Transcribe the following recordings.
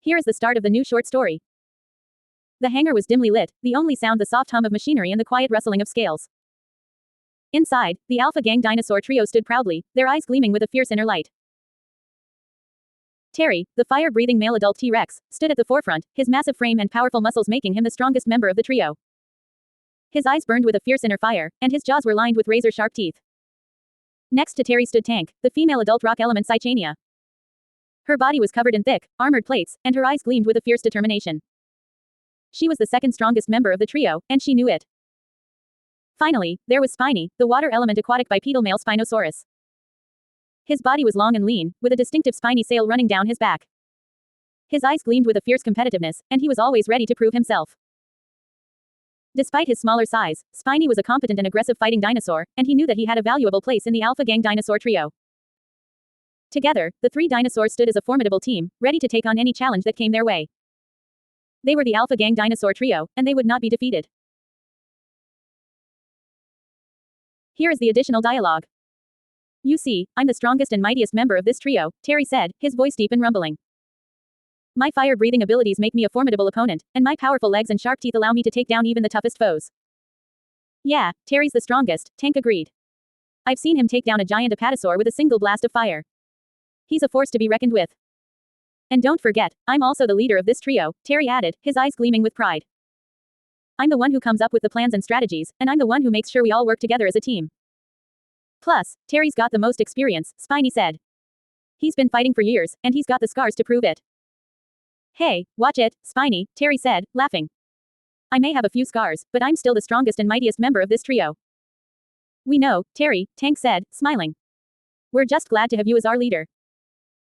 Here is the start of the new short story. The hangar was dimly lit, the only sound the soft hum of machinery and the quiet rustling of scales. Inside, the Alpha Gang dinosaur trio stood proudly, their eyes gleaming with a fierce inner light. Terry, the fire-breathing male adult T-Rex, stood at the forefront, his massive frame and powerful muscles making him the strongest member of the trio. His eyes burned with a fierce inner fire, and his jaws were lined with razor-sharp teeth. Next to Terry stood Tank, the female adult rock element Cychania. Her body was covered in thick, armored plates, and her eyes gleamed with a fierce determination. She was the second strongest member of the trio, and she knew it. Finally, there was Spiny, the water element aquatic bipedal male Spinosaurus. His body was long and lean, with a distinctive spiny sail running down his back. His eyes gleamed with a fierce competitiveness, and he was always ready to prove himself. Despite his smaller size, Spiny was a competent and aggressive fighting dinosaur, and he knew that he had a valuable place in the Alpha Gang dinosaur trio. Together, the three dinosaurs stood as a formidable team, ready to take on any challenge that came their way. They were the Alpha Gang dinosaur trio, and they would not be defeated. Here is the additional dialogue. You see, I'm the strongest and mightiest member of this trio, Terry said, his voice deep and rumbling. My fire-breathing abilities make me a formidable opponent, and my powerful legs and sharp teeth allow me to take down even the toughest foes. Yeah, Terry's the strongest, Tank agreed. I've seen him take down a giant apatosaur with a single blast of fire. He's a force to be reckoned with. And don't forget, I'm also the leader of this trio, Terry added, his eyes gleaming with pride. I'm the one who comes up with the plans and strategies, and I'm the one who makes sure we all work together as a team. Plus, Terry's got the most experience, Spiny said. He's been fighting for years, and he's got the scars to prove it. Hey, watch it, Spiny, Terry said, laughing. I may have a few scars, but I'm still the strongest and mightiest member of this trio. We know, Terry, Tank said, smiling. We're just glad to have you as our leader.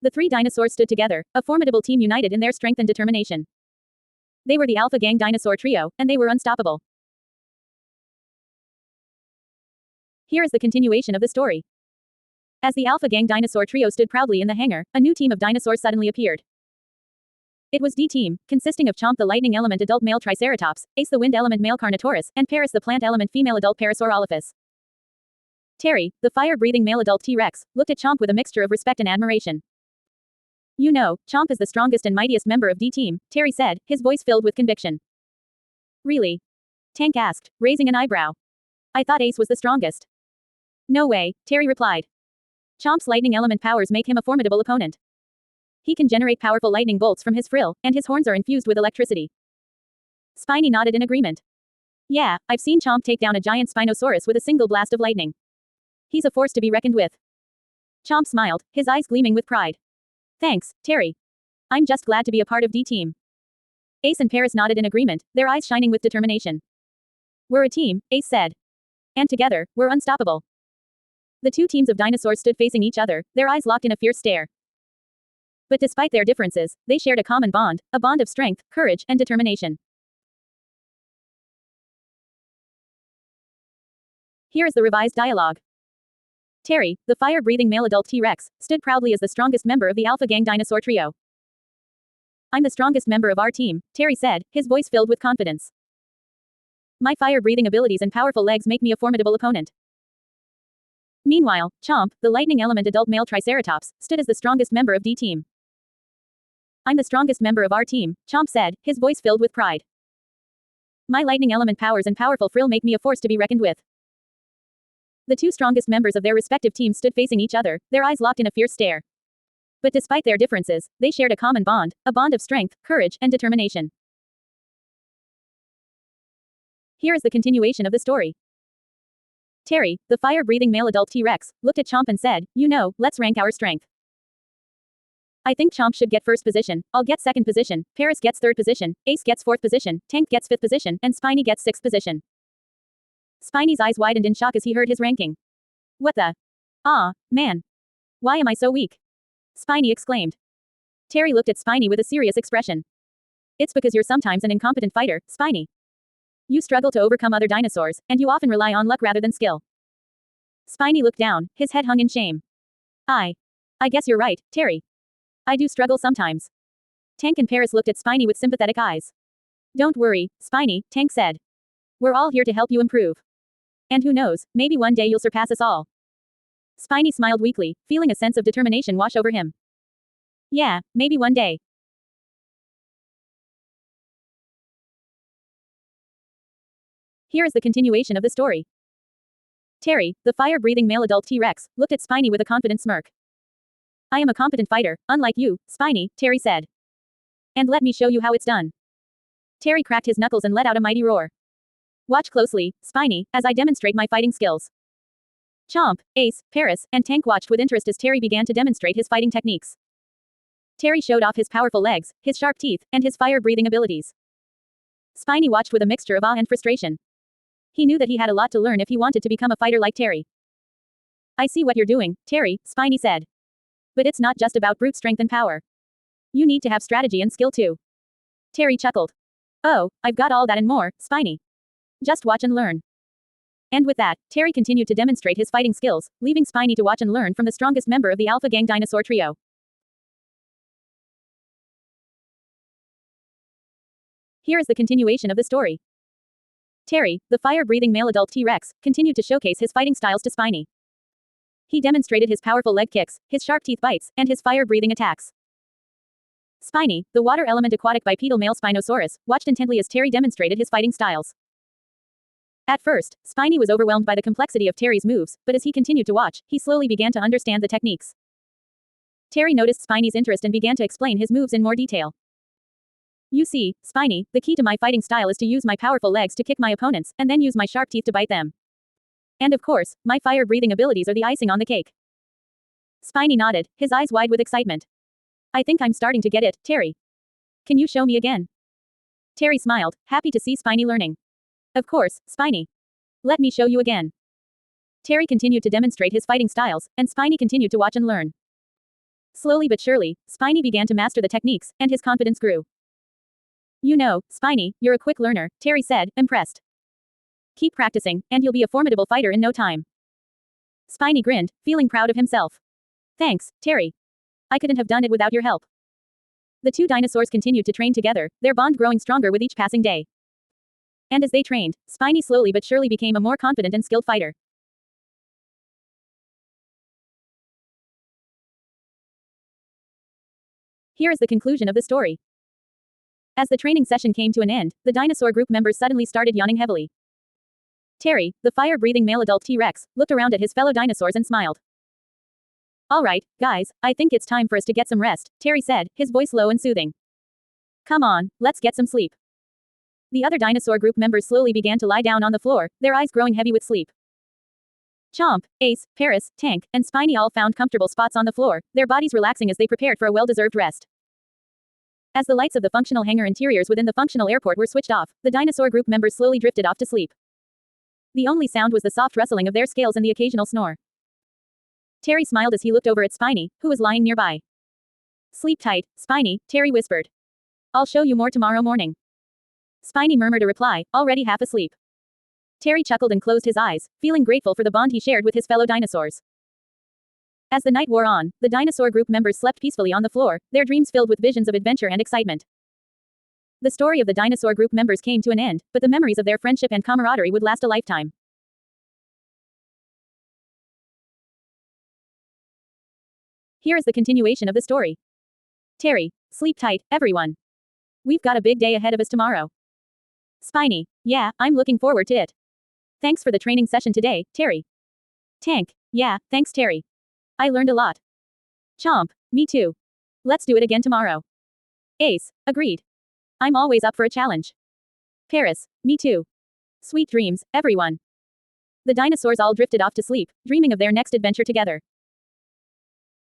The three dinosaurs stood together, a formidable team united in their strength and determination. They were the Alpha Gang dinosaur trio, and they were unstoppable. Here is the continuation of the story. As the Alpha Gang dinosaur trio stood proudly in the hangar, a new team of dinosaurs suddenly appeared. It was D-Team, consisting of Chomp the lightning element adult male Triceratops, Ace the wind element male Carnotaurus, and Paris the plant element female adult Parasaurolophus. Terry, the fire-breathing male adult T-Rex, looked at Chomp with a mixture of respect and admiration. You know, Chomp is the strongest and mightiest member of D-Team, Terry said, his voice filled with conviction. Really? Tank asked, raising an eyebrow. I thought Ace was the strongest. No way, Terry replied. Chomp's lightning element powers make him a formidable opponent. He can generate powerful lightning bolts from his frill, and his horns are infused with electricity. Spiny nodded in agreement. Yeah, I've seen Chomp take down a giant Spinosaurus with a single blast of lightning. He's a force to be reckoned with. Chomp smiled, his eyes gleaming with pride. Thanks, Terry. I'm just glad to be a part of D-Team. Ace and Paris nodded in agreement, their eyes shining with determination. We're a team, Ace said. And together, we're unstoppable. The two teams of dinosaurs stood facing each other, their eyes locked in a fierce stare. But despite their differences, they shared a common bond, a bond of strength, courage, and determination. Here is the revised dialogue. Terry, the fire-breathing male adult T-Rex, stood proudly as the strongest member of the Alpha Gang dinosaur trio. I'm the strongest member of our team, Terry said, his voice filled with confidence. My fire-breathing abilities and powerful legs make me a formidable opponent. Meanwhile, Chomp, the lightning element adult male Triceratops, stood as the strongest member of D-Team. I'm the strongest member of our team, Chomp said, his voice filled with pride. My lightning element powers and powerful frill make me a force to be reckoned with. The two strongest members of their respective teams stood facing each other, their eyes locked in a fierce stare. But despite their differences, they shared a common bond, a bond of strength, courage, and determination. Here is the continuation of the story. Terry, the fire-breathing male adult T-Rex, looked at Chomp and said, you know, let's rank our strength. I think Chomp should get first position, I'll get second position, Paris gets third position, Ace gets fourth position, Tank gets fifth position, and Spiny gets sixth position. Spiny's eyes widened in shock as he heard his ranking. What the? Ah, man. Why am I so weak? Spiny exclaimed. Terry looked at Spiny with a serious expression. It's because you're sometimes an incompetent fighter, Spiny. You struggle to overcome other dinosaurs, and you often rely on luck rather than skill. Spiny looked down, his head hung in shame. I guess you're right, Terry. I do struggle sometimes. Tank and Paris looked at Spiny with sympathetic eyes. Don't worry, Spiny, Tank said. We're all here to help you improve. And who knows, maybe one day you'll surpass us all. Spiny smiled weakly, feeling a sense of determination wash over him. Yeah, maybe one day. Here is the continuation of the story. Terry, the fire-breathing male adult T-Rex, looked at Spiny with a confident smirk. I am a competent fighter, unlike you, Spiny, Terry said. And let me show you how it's done. Terry cracked his knuckles and let out a mighty roar. Watch closely, Spiny, as I demonstrate my fighting skills. Chomp, Ace, Paris, and Tank watched with interest as Terry began to demonstrate his fighting techniques. Terry showed off his powerful legs, his sharp teeth, and his fire-breathing abilities. Spiny watched with a mixture of awe and frustration. He knew that he had a lot to learn if he wanted to become a fighter like Terry. I see what you're doing, Terry, Spiny said. But it's not just about brute strength and power. You need to have strategy and skill too. Terry chuckled. Oh, I've got all that and more, Spiny. Just watch and learn. And with that, Terry continued to demonstrate his fighting skills, leaving Spiny to watch and learn from the strongest member of the Alpha Gang Dinosaur Trio. Here is the continuation of the story. Terry, the fire-breathing male adult T-Rex, continued to showcase his fighting styles to Spiny. He demonstrated his powerful leg kicks, his sharp teeth bites, and his fire-breathing attacks. Spiny, the water element aquatic bipedal male Spinosaurus, watched intently as Terry demonstrated his fighting styles. At first, Spiny was overwhelmed by the complexity of Terry's moves, but as he continued to watch, he slowly began to understand the techniques. Terry noticed Spiny's interest and began to explain his moves in more detail. You see, Spiny, the key to my fighting style is to use my powerful legs to kick my opponents, and then use my sharp teeth to bite them. And of course, my fire-breathing abilities are the icing on the cake. Spiny nodded, his eyes wide with excitement. I think I'm starting to get it, Terry. Can you show me again? Terry smiled, happy to see Spiny learning. Of course, Spiny. Let me show you again. Terry continued to demonstrate his fighting styles, and Spiny continued to watch and learn. Slowly but surely, Spiny began to master the techniques, and his confidence grew. You know, Spiny, you're a quick learner, Terry said, impressed. Keep practicing, and you'll be a formidable fighter in no time. Spiny grinned, feeling proud of himself. Thanks, Terry. I couldn't have done it without your help. The two dinosaurs continued to train together, their bond growing stronger with each passing day. And as they trained, Spiny slowly but surely became a more confident and skilled fighter. Here is the conclusion of the story. As the training session came to an end, the dinosaur group members suddenly started yawning heavily. Terry, the fire-breathing male adult T-Rex, looked around at his fellow dinosaurs and smiled. All right, guys, I think it's time for us to get some rest, Terry said, his voice low and soothing. Come on, let's get some sleep. The other dinosaur group members slowly began to lie down on the floor, their eyes growing heavy with sleep. Chomp, Ace, Paris, Tank, and Spiny all found comfortable spots on the floor, their bodies relaxing as they prepared for a well-deserved rest. As the lights of the functional hangar interiors within the functional airport were switched off, the dinosaur group members slowly drifted off to sleep. The only sound was the soft rustling of their scales and the occasional snore. Terry smiled as he looked over at Spiny, who was lying nearby. Sleep tight, Spiny, Terry whispered. I'll show you more tomorrow morning. Spiny murmured a reply, already half asleep. Terry chuckled and closed his eyes, feeling grateful for the bond he shared with his fellow dinosaurs. As the night wore on, the dinosaur group members slept peacefully on the floor, their dreams filled with visions of adventure and excitement. The story of the dinosaur group members came to an end, but the memories of their friendship and camaraderie would last a lifetime. Here is the continuation of the story. Terry, sleep tight, everyone. We've got a big day ahead of us tomorrow. Spiny, yeah, I'm looking forward to it. Thanks for the training session today, Terry. Tank, yeah, thanks Terry. I learned a lot. Chomp, me too. Let's do it again tomorrow. Ace, agreed. I'm always up for a challenge. Paris, me too. Sweet dreams, everyone. The dinosaurs all drifted off to sleep, dreaming of their next adventure together.